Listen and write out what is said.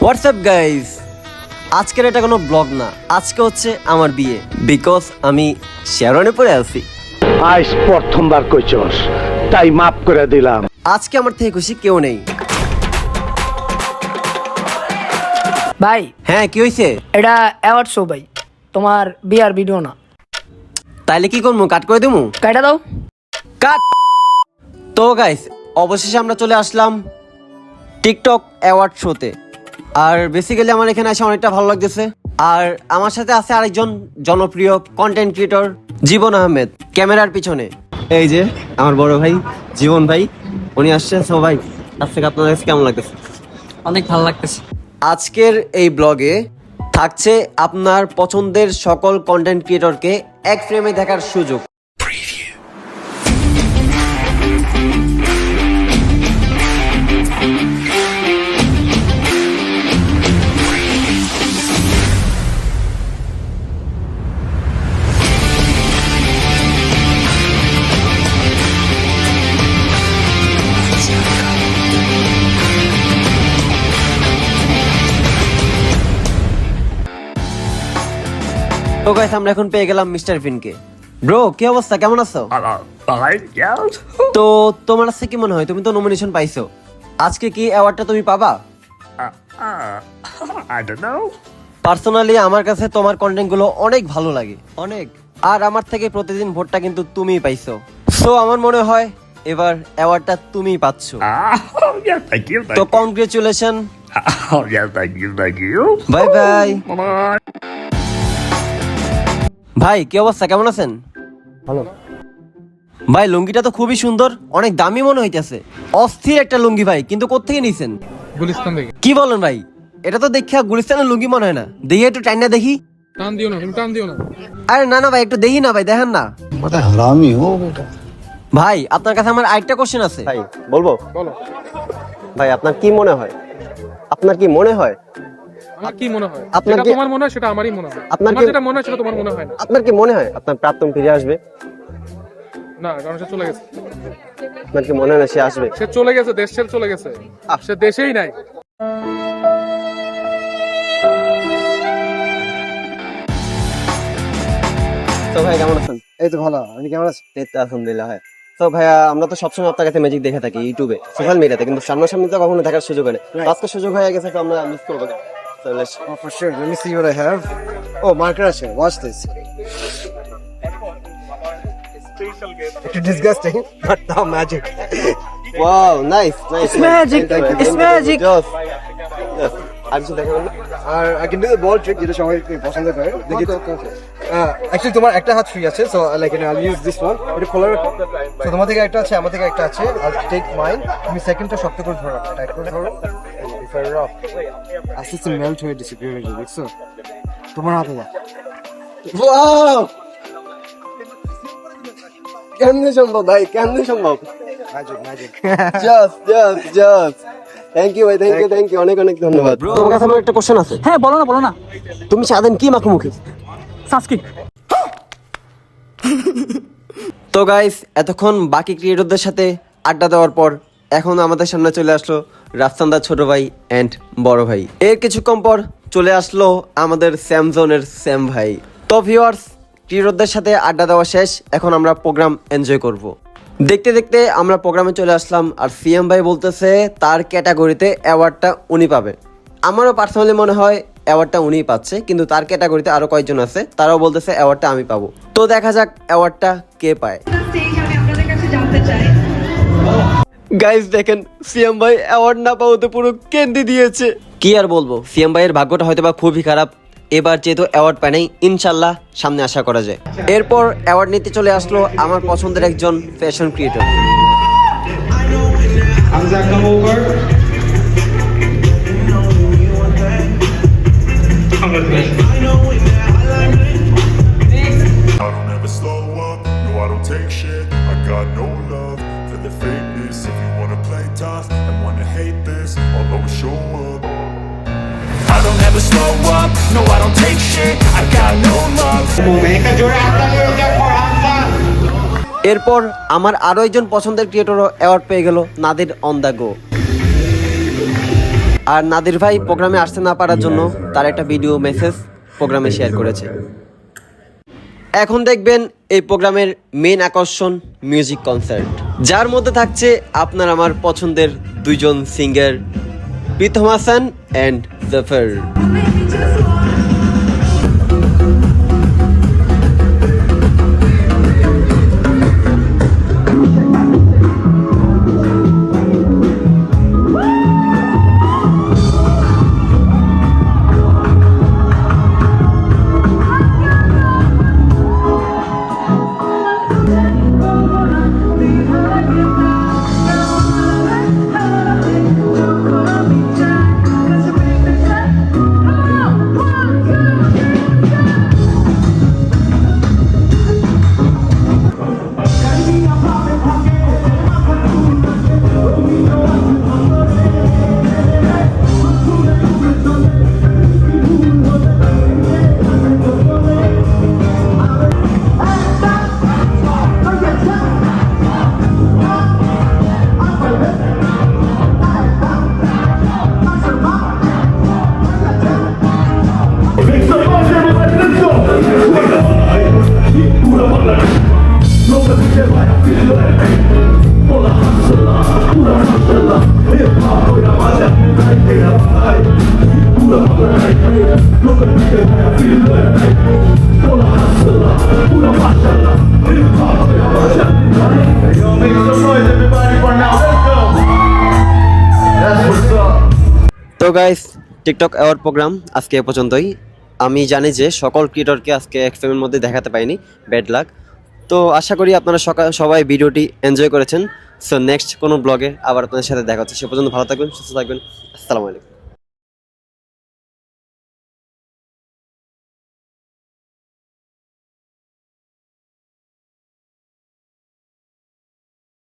WhatsApp guys, আজকের এটা কোনো ব্লগ না, আজকে হচ্ছে আমার বিয়ে। বিকজ আমি শেরওয়ানি পরে আছি। আজ প্রথমবার কইছস, তাই মাফ করে দিলাম। আজকে আমার থেকে খুশি কেউ নেই। ভাই হ্যাঁ, কি হয়েছে? এটা অ্যাওয়ার্ড শো ভাই, তোমার বিয়ার ভিডিও না। তাইলে কি করবো, কাট করে দেবো? কাইটা দাও। কাট। তো গাইস, অবশেষে আমরা চলে আসলাম টিকটক অ্যাওয়ার্ড শোতে। আর বেসিক্যালি আমার এখানে এসে অনেকটা ভালো লাগতেছে। আর আমার সাথে আছে আরেকজন জনপ্রিয় কন্টেন্ট ক্রিয়েটর, জীবন আহমেদ, ক্যামেরার পিছনে। এই যে আমার বড় ভাই জীবন ভাই, উনি আসছেন। সো ভাই, আজ থেকে আপনাদের কাছে কেমন লাগতেছে? অনেক ভালো লাগতেছে। আজকের এই ব্লগে থাকছে আপনার পছন্দের সকল কন্টেন্ট ক্রিয়েটরকে এক ফ্রেমে দেখার সুযোগ। তো গাইস, আমরা এখন পেয়ে গেলাম মিস্টার ফিনকে। ব্রো, কি অবস্থা, কেমন আছো? তো তোমার কাছে কি মনে হয়, তুমি তো নমিনেশন পাইছো, আজকে কি অ্যাওয়ার্ডটা তুমি পাবা? পার্সোনালি আমার কাছে তোমার কন্টেন্ট গুলো অনেক ভালো লাগে, অনেক। আর আমার থেকে প্রতিদিন ভোটটা কিন্তু তুমিই পাইছো। সো আমার মনে হয় এবার অ্যাওয়ার্ডটা তুমিই পাচ্ছো। তো কংগ্রেচুলেশন। Bye bye. ভাই, কি অবস্থা, কেমন আছেন? ভালো। ভাই, লুঙ্গিটা তো খুবই সুন্দর, অনেক দামি মনে হইতেছে। অস্থির একটা লুঙ্গি ভাই, কিন্তু কোত্থেকে নিছেন? গুলিস্তান থেকে। কি বলেন ভাই? এটা তো দেখা গুলিস্তানের লুঙ্গি মনে হয় না। দেখি একটু টাইম না দেখি। টান দিও না, তুমি টান দিও না। আরে না না ভাই, একটু দেখি না ভাই, দেখেন না। হারামি হো বেটা। ভাই, আপনার কাছে আমার আরেকটা কোশ্চেন আছে। ভাই বলবো? বলো। ভাই, আপনার কি মনে হয়? আপনার কি মনে হয়? আমার কি মনে হয়? আপনার যেটা কি- তোমার মনে হয় সেটা আমারই মনে হয়। আপনার তোমার কি- যেটা মনে হয় সেটা তোমার মনে হয় না। আপনার কি মনে হয় আপনার প্রাক্তন ফিরে আসবে? না, কারণ সে চলে গেছে। আপনার কি মনে হয় না সে আসবে? সে চলে গেছে, দেশ ছেড়ে চলে গেছে। সে দেশেই নাই। তো ভাই, কেমন আছেন? এই তো ভালো, আমি কেমন আছি? এই তো আলহামদুলিল্লাহ। ভাই, তো ভাইয়া, আমরা তো সবসময় আপনার কাছে ম্যাজিক দেখে থাকি ইউটিউবে, সোশ্যাল মিডিয়াতে, কিন্তু সামনাসামনি তো কখনো দেখার সুযোগ হয় না। তো আজকে সুযোগ হয়ে গেছে, তো আমরা মিস করবো না। So let's- Oh, for sure. Let me see what I have. Oh, marker আছে. Watch this. It's disgusting, but now magic. Wow, nice, nice. It's magic. Thank you, It's thank you. magic. Yes. Yes. আর কিছু দেখাবেন না? আর I can do the ball trick, যেটা সবাই পছন্দ করে। দেখি actually তোমার একটা হাত ফ্রি আছে, so like I'll use this one. এটা খোলা রাখো। So তোমার থেকে একটা আছে, আমার থেকে একটা আছে। I'll take mine. তুমি সেকেন্ডটা শক্ত করে ধরো, টাইট করে ধরো। If I rough, আস্তে আস্তে মেল্ট হয়ে ডিসঅ্যাপিয়ার হয়ে যাবে, দেখছো? তোমার হাতে না। Wow! কেমনে সম্ভব ভাই, কেমনে সম্ভব? Magic, magic. Just. Thank you ভাই, থ্যাংক ইউ, অনেক অনেক ধন্যবাদ। তোমার কাছে আমার একটা কোশ্চেন আছে। হ্যাঁ বলো না। তুমি সারাদিন কি মাখো মুখে? সানস্ক্রিন। তো গাইস, এতক্ষণ বাকি ক্রিয়েটরদের সাথে আড্ডা দেওয়ার পর এখন আমাদের সামনে চলে আসলো রাফসানদার ছোট ভাই এন্ড বড় ভাই। এর কিছুক্ষণ পর চলে আসলো আমাদের স্যামজনের স্যাম ভাই। তো ভিউয়ার্স, ক্রিয়েটরদের সাথে আড্ডা দেওয়া শেষ, এখন আমরা প্রোগ্রাম এনজয় করব। দেখতে দেখতে আমরা প্রোগ্রামে চলে আসলাম, আর সিএম ভাই বলতেছে তার ক্যাটাগরিতে অ্যাওয়ার্ডটা উনি পাবে। আমারও পার্সোনালি মনে হয় অ্যাওয়ার্ডটা উনিই পাচ্ছে, কিন্তু তার ক্যাটাগরিতে আরো কয়েকজন আছে, তারাও বলতেছে অ্যাওয়ার্ডটা আমি পাবো। তো দেখা যাক অ্যাওয়ার্ডটা কে পায়। আমি আপনাদের কাছে জানতে চাই, গাইস দেখেন, সিএম ভাই অ্যাওয়ার্ড না পাওয়াতে পুরো কেন্দ্রে দিয়েছে। কি আর বলবো, সিএম ভাইয়ের ভাগ্যটা হয়তো বা খুবই খারাপ। এবার যেহেতু অ্যাওয়ার্ড পায় নাই, ইনশাল্লাহ সামনে আশা করা যায়। এরপর অ্যাওয়ার্ড নিতে চলে আসলো আমার পছন্দের একজন fashion creator. I don't ever slow up, no I don't take shit. I got no love for the fakeness. If you wanna play tough and wanna hate this, I'll always show up. I don't ever slow up, no I don't take shit. I got no love. এরপর আমার আরো একজন পছন্দের ক্রিয়েটরও award পেয়ে গেল, Nadir on the go. আর নাদির ভাই প্রোগ্রামে আসতে না পারার জন্য তার একটা ভিডিও মেসেজ প্রোগ্রামে শেয়ার করেছে। এখন দেখবেন এই প্রোগ্রামের মেন আকর্ষণ মিউজিক কনসার্ট, যার মধ্যে থাকছে আপনার আমার পছন্দের দুইজন সিঙ্গার প্রীতম হাসান অ্যান্ড জাফর। তো গাইস, টিকটক অ্যাওয়ার্ড প্রোগ্রাম আজকে এ পর্যন্তই। আমি জানি যে সকল ক্রিয়েটরকে আজকে এক ফ্রেমের মধ্যে দেখাতে পাইনি, ব্যাড লাক। তো আশা করি আপনারা সবাই ভিডিওটি এনজয় করেছেন। সো নেক্সট কোনো ব্লগে আবার আপনাদের সাথে দেখা হচ্ছে। সে পর্যন্ত ভালো থাকবেন, সুস্থ থাকবেন। আসসালামু আলাইকুম।